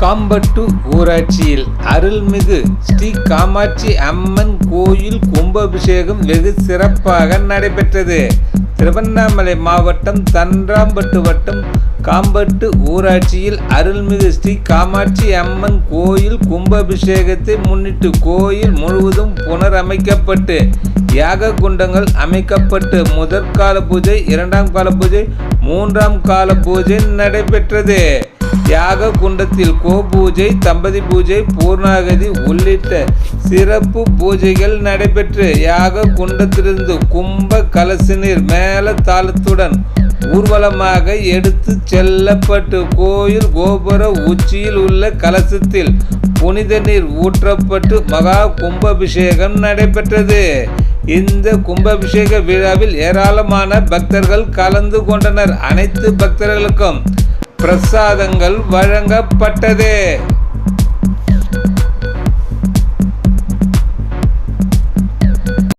காம்பட்டு ஊராட்சியில் அருள்மிகு ஸ்ரீ காமாட்சி அம்மன் கோயில் கும்பாபிஷேகம் வெகு சிறப்பாக நடைபெற்றது. திருவண்ணாமலை மாவட்டம் தன்றாம்பட்டு வட்டம் காம்பட்டு ஊராட்சியில் அருள்மிகு ஸ்ரீ காமாட்சி அம்மன் கோயில் கும்பாபிஷேகத்தை முன்னிட்டு கோயில் முழுவதும் புனரமைக்கப்பட்டு யாக குண்டங்கள் அமைக்கப்பட்டு முதற்கால பூஜை, இரண்டாம் கால பூஜை, மூன்றாம் கால பூஜை நடைபெற்றது. யாக குண்டத்தில் பூஜை, தம்பதி பூஜை, பூர்ணாகதி உள்ளிட்ட சிறப்பு பூஜைகள் நடைபெற்று யாக குண்டத்திலிருந்து கும்ப கலச நீர் மேல தாளத்துடன் ஊர்வலமாக எடுத்து செல்லப்பட்டு கோயில் கோபுர உச்சியில் உள்ள கலசத்தில் புனித நீர் ஊற்றப்பட்டு மகா கும்பாபிஷேகம் நடைபெற்றது. இந்த கும்பாபிஷேக விழாவில் ஏராளமான பக்தர்கள் கலந்து கொண்டனர். அனைத்து பக்தர்களுக்கும் பிரசாதங்கள் வழங்கப்பட்டது.